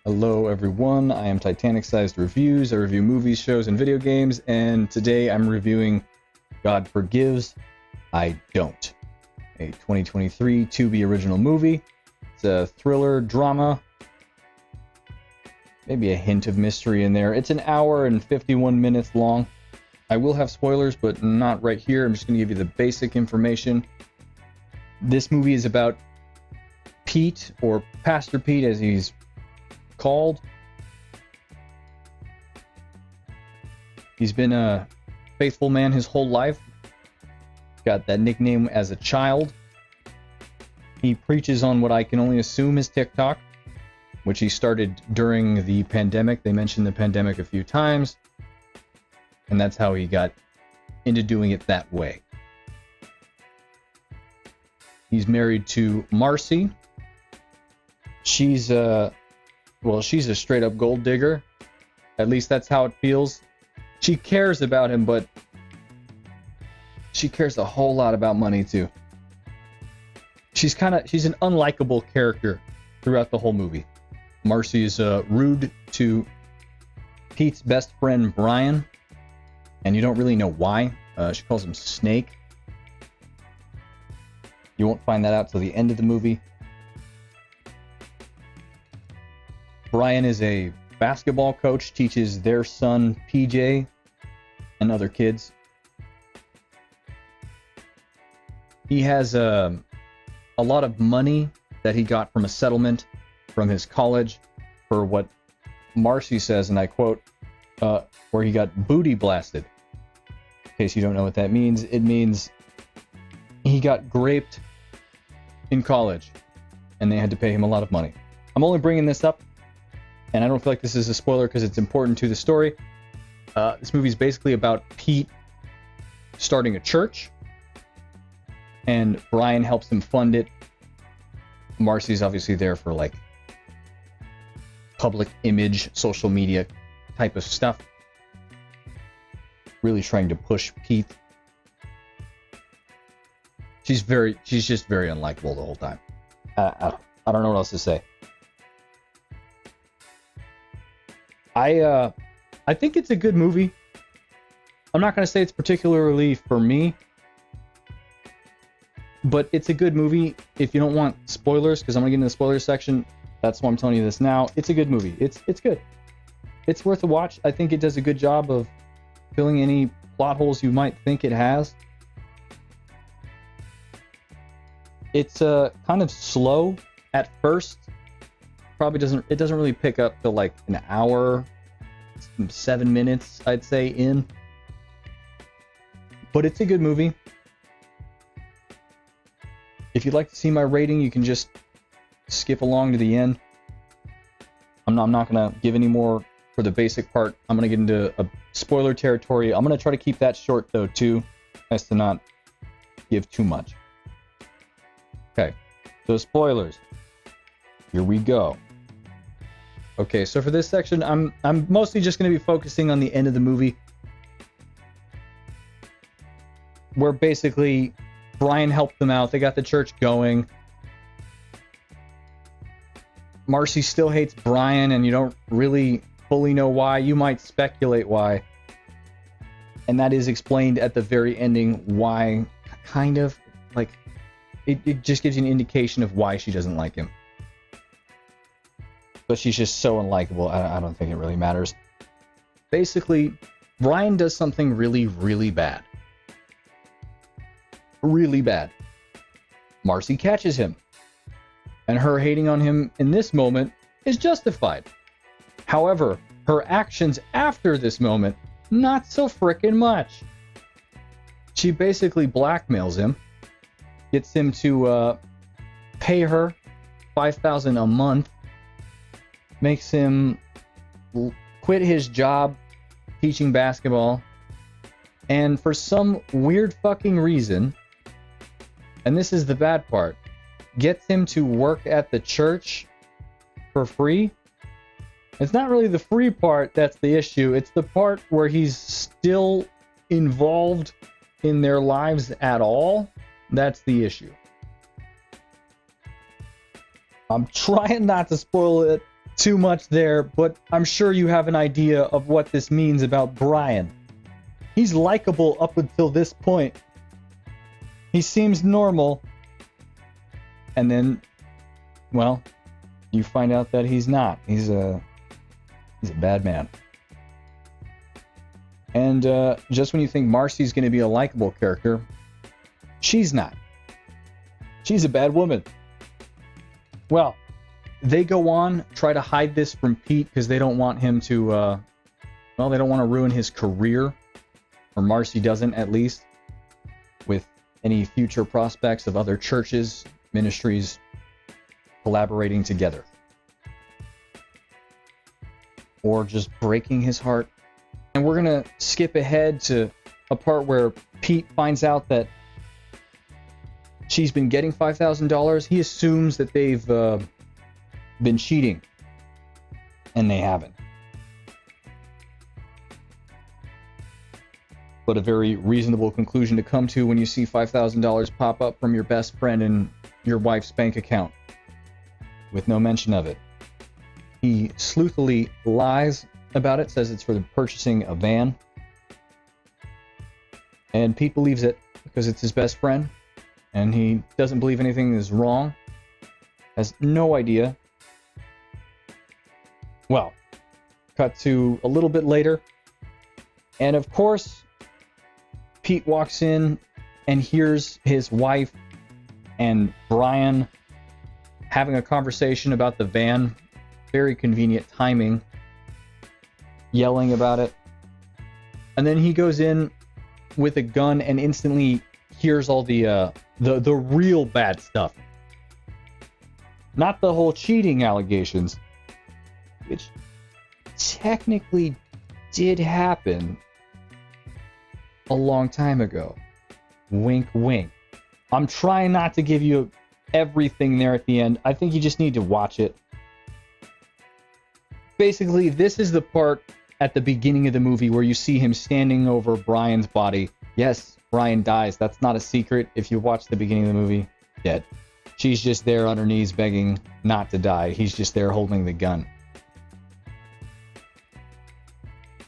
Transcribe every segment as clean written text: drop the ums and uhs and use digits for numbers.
Hello everyone, I am TitanicSizedReviews. I review movies, shows, and video games, and today I'm reviewing God Forgives, I Don't, a 2023 Tubi original movie. It's a thriller, drama, maybe a hint of mystery in there. It's an hour and 51 minutes long. I will have spoilers, but not right here. I'm just going to give you the basic information. This movie is about Pete, or Pastor Pete as he's called. He's been a faithful man his whole life. Got that nickname as a child. He preaches on what I can only assume is TikTok, which he started during the pandemic. They mentioned the pandemic a few times, and that's how he got into doing it that way. He's married to Marcy. She's a straight up gold digger. At least that's how it feels. She cares about him, but she cares a whole lot about money too. She's an unlikable character throughout the whole movie. Marcy is rude to Pete's best friend Brian, and you don't really know why. She calls him Snake. You won't find that out till the end of the movie. Brian is a basketball coach, teaches their son PJ and other kids. He has a lot of money that he got from a settlement from his college for what Marcy says, and I quote, where he got booty blasted. In case you don't know what that means, it means he got graped in college and they had to pay him a lot of money. I'm only bringing this up, and I don't feel like this is a spoiler because it's important to the story. This movie is basically about Pete starting a church, and Brian helps him fund it. Marcy's obviously there for like public image, social media type of stuff. Really trying to push Pete. She's just very unlikable the whole time. I don't know what else to say. I think it's a good movie. I'm not going to say it's particularly for me, but it's a good movie. If you don't want spoilers, because I'm going to get into the spoilers section, that's why I'm telling you this now. It's a good movie. It's good. It's worth a watch. I think it does a good job of filling any plot holes you might think it has. It's kind of slow at first. It doesn't really pick up till like an hour, 7 minutes, I'd say, in. But it's a good movie. If you'd like to see my rating, you can just skip along to the end. I'm not going to give any more for the basic part. I'm going to get into a spoiler territory. I'm going to try to keep that short, though, too, as to not give too much. Okay, so spoilers. Here we go. Okay, so for this section, I'm mostly just going to be focusing on the end of the movie, where basically Brian helped them out. They got the church going. Marcy still hates Brian, and you don't really fully know why. You might speculate why. And that is explained at the very ending why, kind of. Like, it just gives you an indication of why she doesn't like him. But she's just so unlikable, I don't think it really matters. Basically, Brian does something really, really bad. Really bad. Marcy catches him. And her hating on him in this moment is justified. However, her actions after this moment, not so frickin' much. She basically blackmails him, gets him to pay her $5,000 a month, makes him quit his job teaching basketball, and for some weird fucking reason, and this is the bad part, gets him to work at the church for free. It's not really the free part that's the issue. It's the part where he's still involved in their lives at all. That's the issue. I'm trying not to spoil it too much there, but I'm sure you have an idea of what this means about Brian. He's likable up until this point. He seems normal. And then, well, you find out that he's not. He's a bad man. And just when you think Marcy's going to be a likable character, she's not. She's a bad woman. Well, they go on, try to hide this from Pete because they don't want him to, they don't want to ruin his career, or Marcy doesn't at least, with any future prospects of other churches, ministries collaborating together. Or just breaking his heart. And we're going to skip ahead to a part where Pete finds out that she's been getting $5,000. He assumes that they've been cheating, and they haven't. But a very reasonable conclusion to come to when you see $5,000 pop up from your best friend in your wife's bank account with no mention of it. He sleuthily lies about it, says it's for purchasing a van. And Pete believes it because it's his best friend, and he doesn't believe anything is wrong. Has no idea. Well, cut to a little bit later, and of course, Pete walks in and hears his wife and Brian having a conversation about the van. Very convenient timing. Yelling about it. And then he goes in with a gun and instantly hears all the real bad stuff. Not the whole cheating allegations, which technically did happen a long time ago. Wink, wink. I'm trying not to give you everything there at the end. I think you just need to watch it. Basically, this is the part at the beginning of the movie where you see him standing over Brian's body. Yes, Brian dies. That's not a secret. If you watch the beginning of the movie, dead. She's just there on her knees begging not to die. He's just there holding the gun.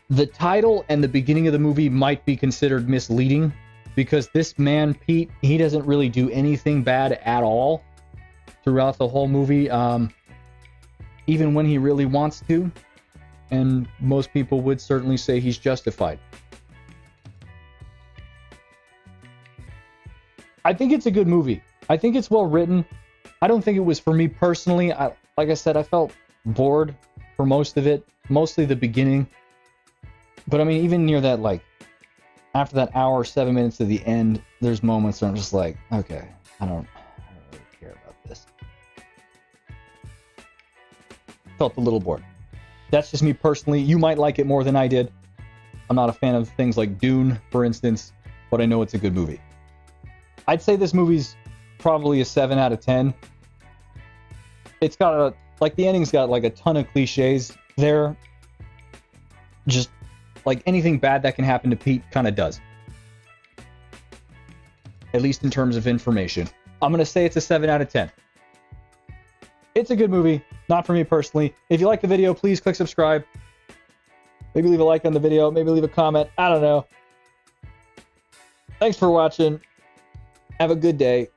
The title and the beginning of the movie might be considered misleading because this man, Pete, he doesn't really do anything bad at all throughout the whole movie, even when he really wants to. And most people would certainly say he's justified. I think it's a good movie. I think it's well written. I don't think it was for me personally. Like I said, I felt bored for most of it, mostly the beginning. But I mean, even near that, like, after that hour, 7 minutes to the end, there's moments where I'm just like, okay, I don't really care about this. Felt a little bored. That's just me personally. You might like it more than I did. I'm not a fan of things like Dune, for instance, but I know it's a good movie. I'd say this movie's probably a 7 out of 10. It's got the ending's got like a ton of cliches there. Just like anything bad that can happen to Pete kind of does. At least in terms of information. I'm going to say it's a 7 out of 10. It's a good movie. Not for me personally. If you like the video, please click subscribe. Maybe leave a like on the video. Maybe leave a comment. I don't know. Thanks for watching. Have a good day.